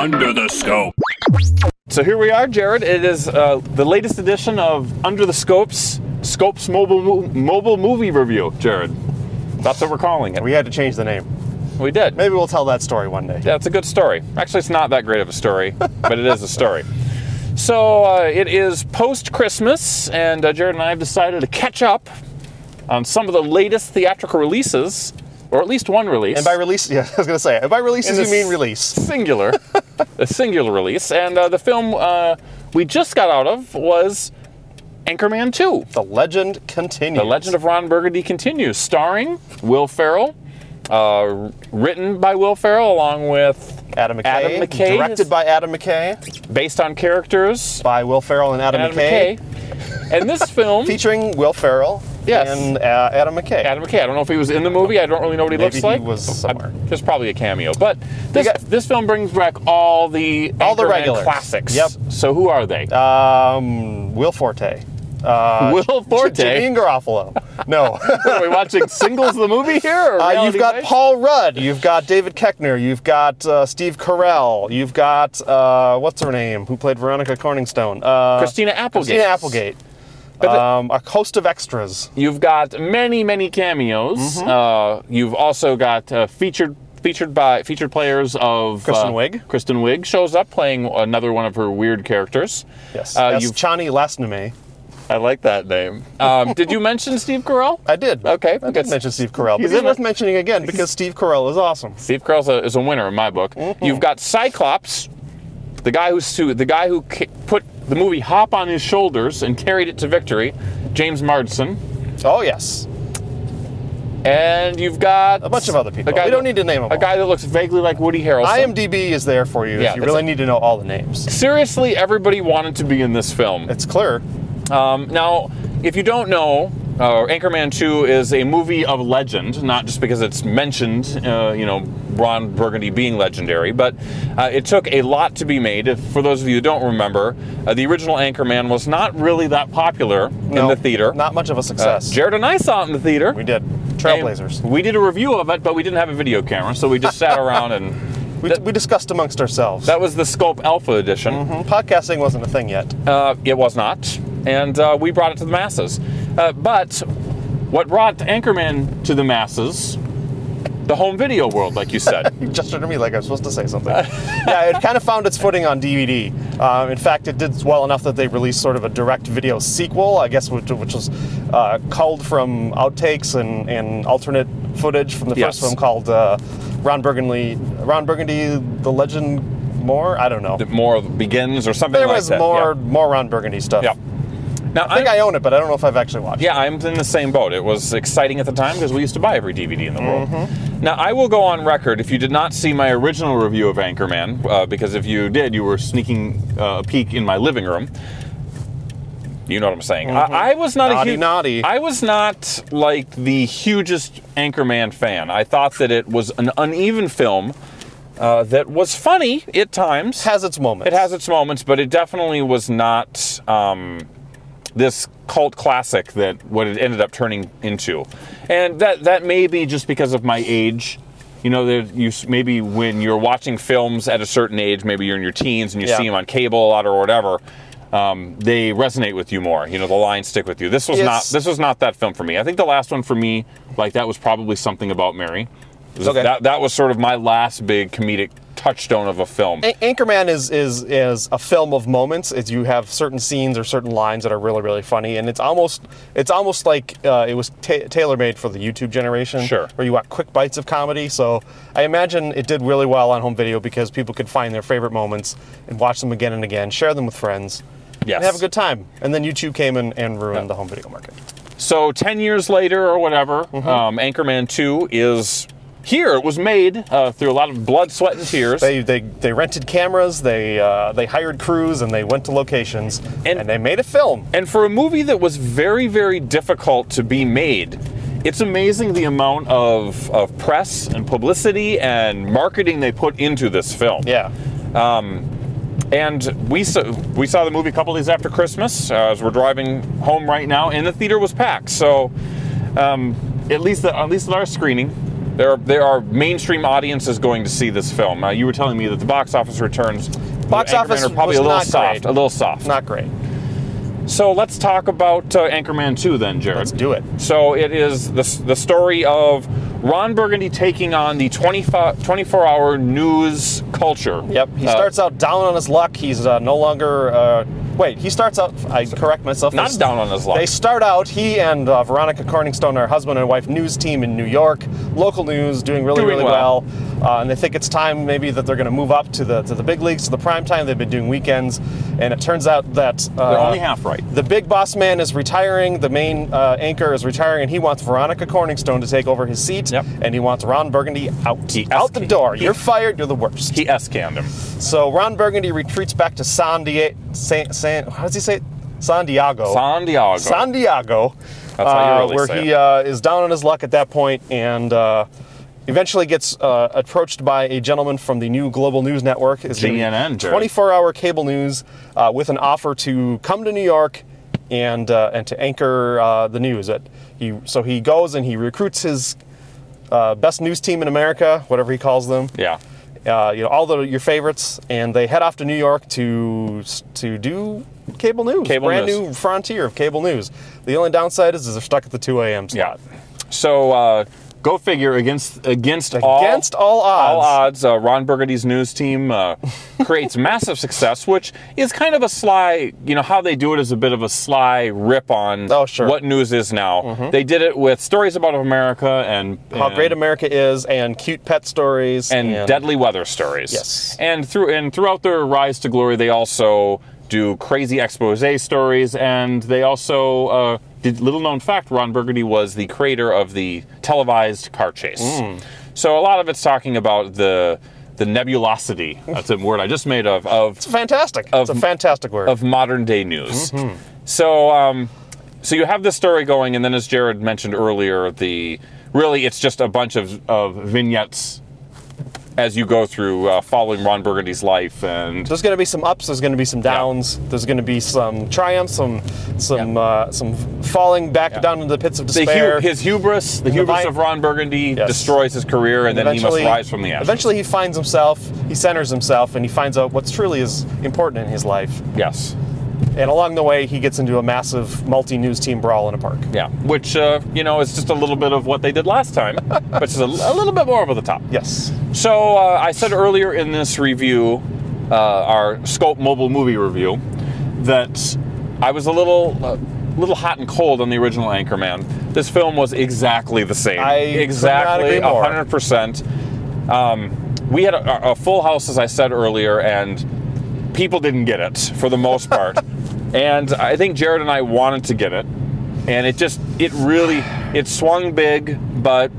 Under the Scope. So here we are, Jared. It is the latest edition of Under the Scope's mobile movie review, Jared. That's what we're calling it. We had to change the name. We did. Maybe we'll tell that story one day. Yeah, it's a good story. Actually, it's not that great of a story, but it is a story. So it is post-Christmas, and Jared and I have decided to catch up on some of the latest theatrical releases, or at least one release. And by release, yeah, I was going to say, by releases you mean release. Singular. A singular release. And the film we just got out of was Anchorman 2. The legend continues. The Legend of Ron Burgundy continues, starring Will Ferrell, written by Will Ferrell along with Adam McKay. Directed by Adam McKay. Based on characters by Will Ferrell and Adam McKay. And this film featuring Will Ferrell and Adam McKay. Adam McKay. I don't know if he was in the movie. I don't really know what he looks like. Maybe he was somewhere. There's probably a cameo. But this film brings back all the regulars. Classics. Yep. So who are they? Will Forte. Will Forte. Janine Garofalo. No. Are we watching singles of the movie here? Or you've got Paul Rudd. You've got David Koechner. You've got Steve Carell. You've got, what's her name, who played Veronica Corningstone? Christina Applegate. Christina Applegate. A host of extras. You've got many, many cameos. Mm-hmm. You've also got featured players of Kristen Wiig. Kristen Wiig shows up playing another one of her weird characters. Yes. You've Chani Lasname. I like that name. Did you mention Steve Carell? I did. Okay. I did mention Steve Carell, but it's worth mentioning again because Steve Carell is awesome. Steve Carell is a winner in my book. Mm-hmm. You've got Cyclops, the guy who put the movie Hop on his shoulders and carried it to victory, James Marsden. Oh yes. And you've got a bunch of other people. We don't need to name them all. A guy that looks vaguely like Woody Harrelson. IMDb is there for you if you really need to know all the names. Seriously, everybody wanted to be in this film. It's clear. Now, if you don't know, Anchorman 2 is a movie of legend, not just because it's mentioned, Ron Burgundy being legendary, but it took a lot to be made. For those of you who don't remember, the original Anchorman was not really that popular in the theater. Not much of a success. Jared and I saw it in the theater. We did. Trailblazers. We did a review of it, but we didn't have a video camera, so we just sat around and... We discussed amongst ourselves. That was the Scope Alpha edition. Mm-hmm. Podcasting wasn't a thing yet. It was not. And we brought it to the masses. But what brought Anchorman to the masses? The home video world, like you said. You gestured at me like I was supposed to say something. Yeah, it kind of found its footing on DVD. In fact, it did well enough that they released sort of a direct video sequel, I guess, which was culled from outtakes and alternate footage from the first film called Ron Burgundy, The Legend More? I don't know. More Begins or something like that. There was more Ron Burgundy stuff. Yeah. Now, I think I own it, but I don't know if I've actually watched it. Yeah, I'm in the same boat. It was exciting at the time because we used to buy every DVD in the world. Now, I will go on record, if you did not see my original review of Anchorman, because if you did, you were sneaking a peek in my living room. You know what I'm saying. I was not I was not like the hugest Anchorman fan. I thought that it was an uneven film that was funny at times. Has its moments. It has its moments, but it definitely was not this cult classic that what it ended up turning into. And that may be just because of my age. You know, maybe when you're watching films at a certain age, maybe you're in your teens and you see them on cable a lot or whatever, they resonate with you more. You know, the lines stick with you. This was not that film for me. I think the last one for me, like that was probably Something About Mary. That was sort of my last big comedic touchstone of a film. Anchorman is a film of moments. You have certain scenes or certain lines that are really, really funny, and it's almost like it was tailor-made for the YouTube generation. Sure. Where you want quick bites of comedy. So I imagine it did really well on home video because people could find their favorite moments and watch them again and again, share them with friends, and have a good time. And then YouTube came and ruined the home video market. So 10 years later or whatever, Anchorman 2 is... Here, it was made through a lot of blood, sweat, and tears. They rented cameras, they hired crews, and they went to locations, and they made a film. And for a movie that was very, very difficult to be made, it's amazing the amount of press and publicity and marketing they put into this film. Yeah. And we saw the movie a couple days after Christmas, as we're driving home right now, and the theater was packed. So at least at our screening, there are mainstream audiences going to see this film. You were telling me that the box office returns, Box office are probably was a little not soft. great. A little soft. Not great. So let's talk about Anchorman 2 then, Jared. Let's do it. So it is the story of Ron Burgundy taking on the 24-hour news culture. Yep. He starts out down on his luck. He's no longer... Wait, he starts out... I correct myself. Not down on his luck. They start out, he and Veronica Corningstone, our husband and wife news team in New York, local news, doing really well. And they think it's time maybe that they're going to move up to the big leagues, to the prime time. They've been doing weekends. And it turns out that... they're only half right. The big boss man is retiring. The main anchor is retiring. And he wants Veronica Corningstone to take over his seat. Yep. And he wants Ron Burgundy out the door. You're fired. You're the worst. He S-canned him. So Ron Burgundy retreats back to how does he say it? Santiago. Santiago. That's how you really where say he is down on his luck at that point, and eventually gets approached by a gentleman from the new Global News Network. GNN, 24-hour cable news with an offer to come to New York and to anchor the news. So he goes and he recruits his best news team in America, whatever he calls them. Yeah. All your favorites, and they head off to New York to do cable news. Brand new frontier of cable news. The only downside is they're stuck at the 2 a.m. slot. Yeah. So go figure, against all odds, Ron Burgundy's news team creates massive success, which is kind of a sly, how they do it is a bit of a sly rip on what news is now. Mm-hmm. They did it with stories about America and how great America is, and cute pet stories and deadly weather stories. Yes. And throughout their rise to glory, they also do crazy expose stories, and they also little known fact, Ron Burgundy was the creator of the televised car chase. So a lot of it's talking about the nebulosity. That's a word I just made of. It's fantastic. It's a fantastic word. Of modern day news. Mm-hmm. So you have this story going, and then as Jared mentioned earlier, it's just a bunch of vignettes as you go through following Ron Burgundy's life. And there's going to be some ups, there's going to be some downs, there's going to be some triumphs, some falling back down into the pits of despair. His hubris, the hubris of Ron Burgundy destroys his career, and then he must rise from the ashes. Eventually he finds himself, he centers himself, and he finds out what's truly is important in his life. Yes. And along the way, he gets into a massive multi-news team brawl in a park. Yeah, which, is just a little bit of what they did last time, but just a little bit more over the top. Yes. So I said earlier in this review, our Scope mobile movie review, that I was a little hot and cold on the original Anchorman. This film was exactly the same. Exactly, 100%. We had a full house, as I said earlier, and people didn't get it for the most part. And I think Jared and I wanted to get it, and it swung big, but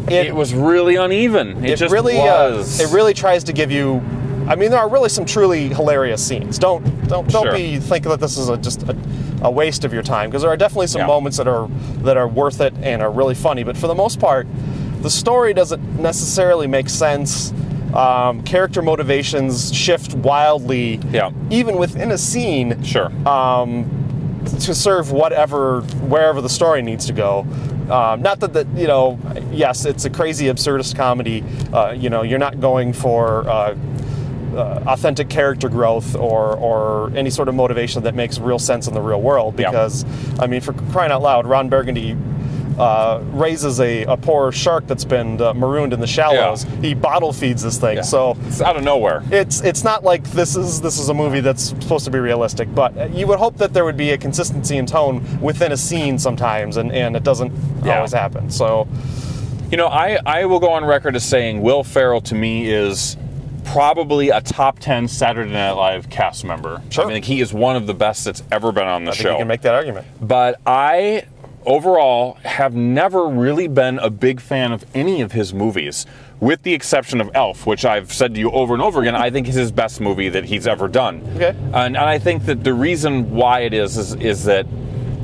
it was really uneven. It really tries to give you. I mean, there are really some truly hilarious scenes. Don't be thinking that this is just a waste of your time, because there are definitely some moments that are worth it and are really funny. But for the most part, the story doesn't necessarily make sense. Character motivations shift wildly, even within a scene, to serve wherever the story needs to go. Not that yes, it's a crazy absurdist comedy. You're not going for authentic character growth or any sort of motivation that makes real sense in the real world. Because, I mean, for crying out loud, Ron Burgundy raises a poor shark that's been marooned in the shallows. He bottle feeds this thing, so it's out of nowhere. It's not like this is a movie that's supposed to be realistic, but you would hope that there would be a consistency in tone within a scene sometimes, and it doesn't always happen. So, I will go on record as saying Will Ferrell to me is probably a top 10 Saturday Night Live cast member. Sure. I mean, he is one of the best that's ever been on the show. I think you can make that argument. But I overall have never really been a big fan of any of his movies, with the exception of Elf, which I've said to you over and over again, I think is his best movie that he's ever done. Okay. And I think that the reason why it is that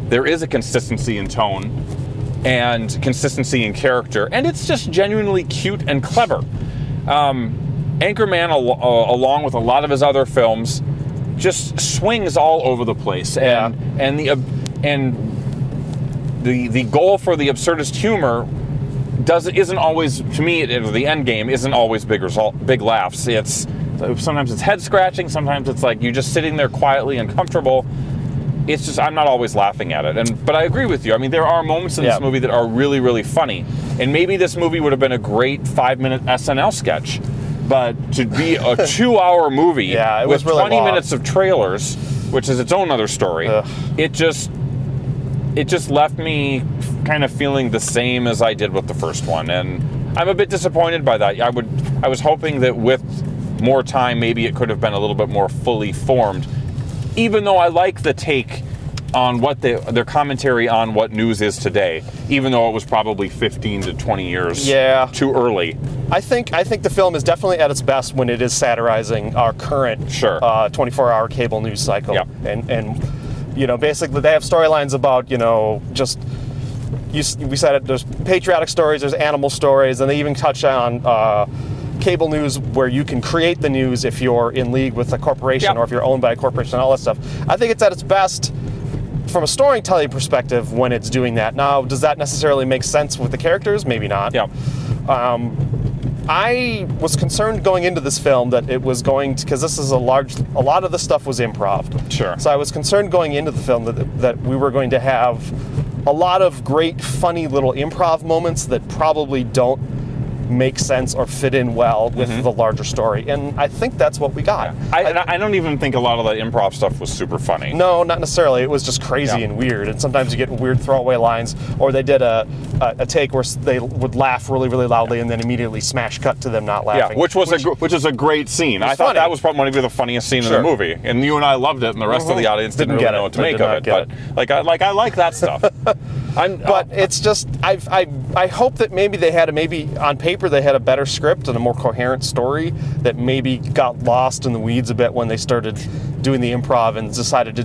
there is a consistency in tone and consistency in character, and it's just genuinely cute and clever. Anchorman, along with a lot of his other films, just swings all over the place, and the goal for the absurdist humor isn't always, to me, the end game isn't always big laughs. Sometimes it's head scratching, sometimes it's like you're just sitting there quietly uncomfortable. It's just, I'm not always laughing at it. But I agree with you. I mean, there are moments in this movie that are really, really funny. And maybe this movie would have been a great 5-minute SNL sketch. But to be a 2-hour movie with really 20 minutes of trailers, which is its own other story, it just left me kind of feeling the same as I did with the first one. And I'm a bit disappointed by that. I was hoping that with more time, maybe it could have been a little bit more fully formed. Even though I like the take on what their commentary on what news is today, even though it was probably 15 to 20 years too early. I think the film is definitely at its best when it is satirizing our current 24-hour cable news cycle. Yep. And you know, basically they have storylines about, you know, just we said it. There's patriotic stories, there's animal stories, and they even touch on cable news where you can create the news if you're in league with a corporation or if you're owned by a corporation and all that stuff. I think it's at its best from a storytelling perspective when it's doing that. Now, does that necessarily make sense with the characters? Maybe not. Yeah. I was concerned going into this film that it was going to, because this is a lot of the stuff was improv. Sure. So I was concerned going into the film that we were going to have a lot of great, funny little improv moments that probably don't make sense or fit in well with the larger story, and I think that's what we got. I don't even think a lot of the improv stuff was super funny. No, not necessarily. It was just crazy and weird, and sometimes you get weird throwaway lines, or they did a take where they would laugh really, really loudly and then immediately smash cut to them not laughing. Yeah, which is a great scene. I thought that was probably the funniest scene in the movie, and you and I loved it, and the rest of the audience didn't really know what to make of it. But I like that stuff. But it's just I hope that maybe they had on paper they had a better script and a more coherent story that maybe got lost in the weeds a bit when they started doing the improv and decided to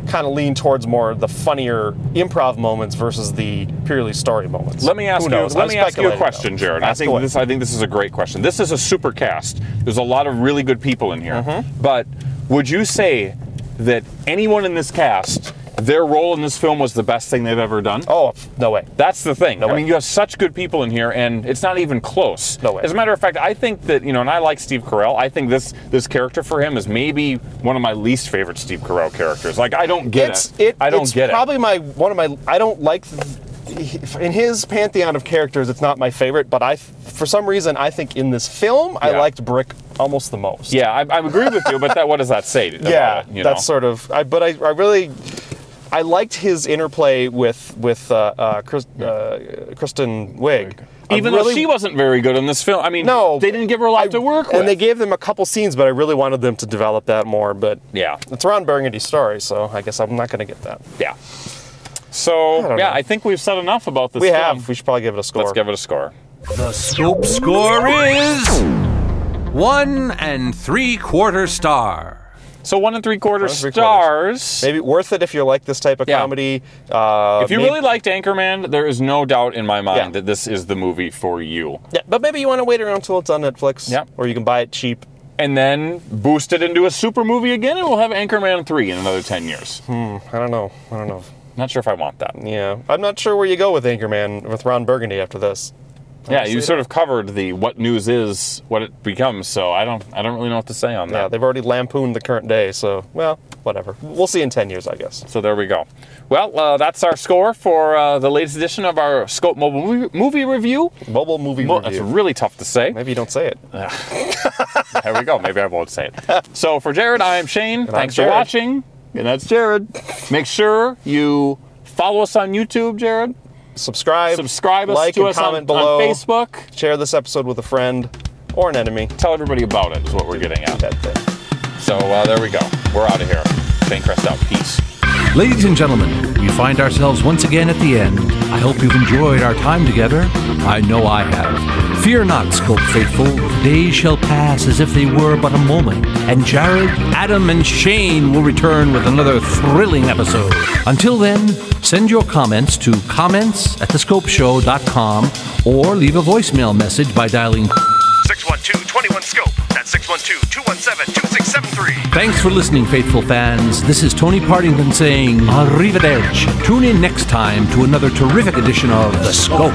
kind of lean towards more the funnier improv moments versus the purely story moments. Let me ask you a question, Jared. I think this is a great question. This is a super cast. There's a lot of really good people in here. But would you say that anyone in this cast, their role in this film was the best thing they've ever done? Oh, no way. That's the thing. I mean, you have such good people in here, and it's not even close. No way. As a matter of fact, I think that, and I like Steve Carell. I think this character for him is maybe one of my least favorite Steve Carell characters. Like, I don't get it. I don't get it. It's probably I don't like, in his pantheon of characters, it's not my favorite, but for some reason, I think in this film, I liked Brick almost the most. Yeah, I agree with you, but what does that say? That's sort of, I liked his interplay with Kristen Wiig. Even though she wasn't very good in this film. I mean, they didn't give her a lot to work with. And they gave them a couple scenes, but I really wanted them to develop that more. But it's Ron Burgundy's story, so I guess I'm not going to get that. Yeah. So, I think we've said enough about this film. We have. We should probably give it a score. Let's give it a score. The Scope score is 1 3/4 star. So 1 3/4 stars. Maybe worth it if you like this type of comedy. If you really liked Anchorman, there is no doubt in my mind that this is the movie for you. Yeah, but maybe you want to wait around until it's on Netflix. Yeah. Or you can buy it cheap. And then boost it into a super movie again, and we'll have Anchorman 3 in another 10 years. I don't know. Not sure if I want that. Yeah. I'm not sure where you go with Anchorman with Ron Burgundy after this. Yeah, you sort of covered the what news is, what it becomes, so I don't really know what to say on that. Yeah, they've already lampooned the current day, so, well, whatever. We'll see in 10 years, I guess. So there we go. Well, that's our score for the latest edition of our Scope Mobile Movie Review. Mobile Movie Review. That's really tough to say. Maybe you don't say it. There we go. Maybe I won't say it. So for Jared, I am Shane. Thanks for watching. And that's Jared. Make sure you follow us on YouTube, Jared. Subscribe us to us comment below. On Facebook. Share this episode with a friend or an enemy. Tell everybody about it is what we're getting at. So there we go. We're out of here. Shane Crest out. Peace. Ladies and gentlemen, we find ourselves once again at the end. I hope you've enjoyed our time together. I know I have. Fear not, Scope faithful. Days shall pass as if they were but a moment, and Jared, Adam, and Shane will return with another thrilling episode. Until then, send your comments to comments@thescopeshow.com or leave a voicemail message by dialing 612-21-SCOPE. That's 612-217-2673. Thanks for listening, faithful fans. This is Tony Partington saying arrivederci. Tune in next time to another terrific edition of The Scope.